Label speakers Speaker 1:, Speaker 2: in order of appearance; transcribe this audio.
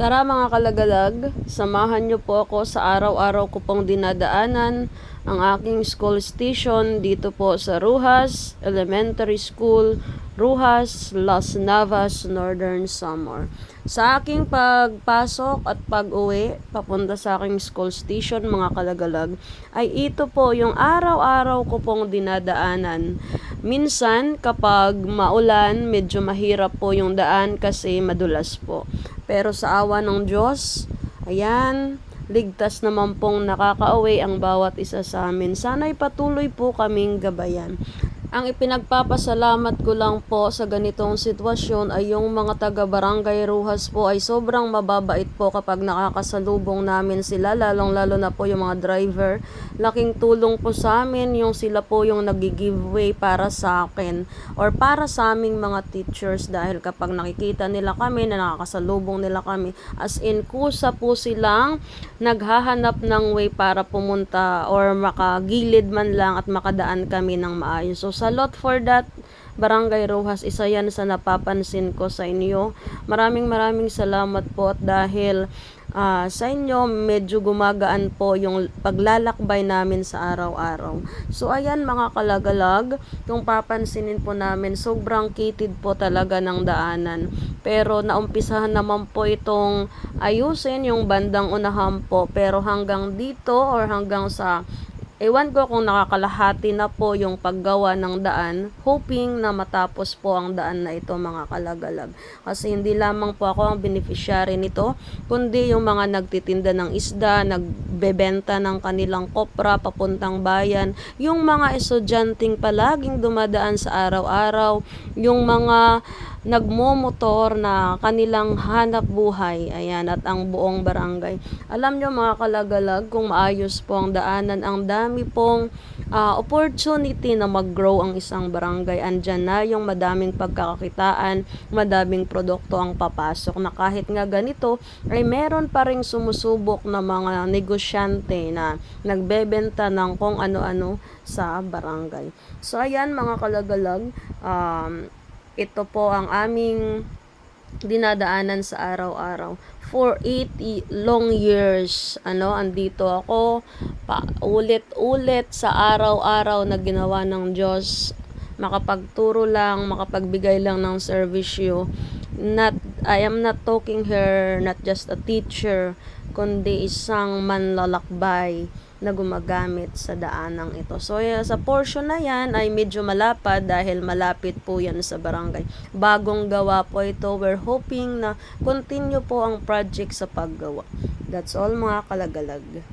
Speaker 1: Tara mga kalagalag, samahan niyo po ako sa araw-araw ko pong dinadaanan ang aking school station dito po sa Rojas Elementary School, Rojas, Las Navas, Northern Samar. Sa aking pagpasok at pag-uwi papunta sa aking school station mga kalagalag, ay ito po yung araw-araw ko pong dinadaanan. Minsan kapag maulan, medyo mahirap po yung daan kasi madulas po. Pero sa awa ng Diyos, ayan, ligtas naman pong nakakauwi ang bawat isa sa amin. Sana'y patuloy po kaming gabayan. Ang ipinagpapasalamat ko lang po sa ganitong sitwasyon ay yung mga taga-barangay Rojas po ay sobrang mababait po kapag nakakasalubong namin sila, lalong-lalo na po yung mga driver. Laking tulong po sa amin yung sila po yung nag-giveaway para sa akin or para sa aming mga teachers, dahil kapag nakikita nila kami na nakakasalubong nila kami, as in kusa po silang naghahanap ng way para pumunta or makagilid man lang at makadaan kami ng maayos. So salot for that, Barangay Rojas, isa yan sa napapansin ko sa inyo. Maraming salamat po, at dahil sa inyo medyo gumagaan po yung paglalakbay namin sa araw-araw. So ayan mga kalagalag, kung papansinin po namin, sobrang kitid po talaga ng daanan. Pero naumpisahan naman po itong ayusin yung bandang unahan po, pero hanggang dito or hanggang sa ewan ko kung nakakalahati na po yung paggawa ng daan, hoping na matapos po ang daan na ito mga kalagalag. Kasi hindi lamang po ako ang beneficiary nito, kundi yung mga nagtitinda ng isda, nagbebenta ng kanilang kopra papuntang bayan, yung mga estudyanteng palaging dumadaan sa araw-araw, yung mga nagmomotor na kanilang hanap buhay, ayan, at ang buong barangay. Alam nyo mga kalagalag, kung maayos po ang daanan, ang dami pong opportunity na mag-grow ang isang barangay. Andyan na yung madaming pagkakakitaan, madaming produkto ang papasok, na kahit nga ganito ay meron pa ring sumusubok na mga negosyante na nagbebenta ng kung ano-ano sa barangay. So ayan mga kalagalag, ito po ang aming dinadaanan sa araw-araw. For 8 long years, andito ako, ulit-ulit sa araw-araw na ginawa ng Diyos, makapagturo lang, makapagbigay lang ng servisyo. I am not talking here, not just a teacher, kundi isang manlalakbay na gumagamit sa daanang ito. So sa portion na yan ay medyo malapad dahil malapit po yan sa barangay. Bagong gawa po ito. We're hoping na continue po ang project sa paggawa. That's all mga kalagalag.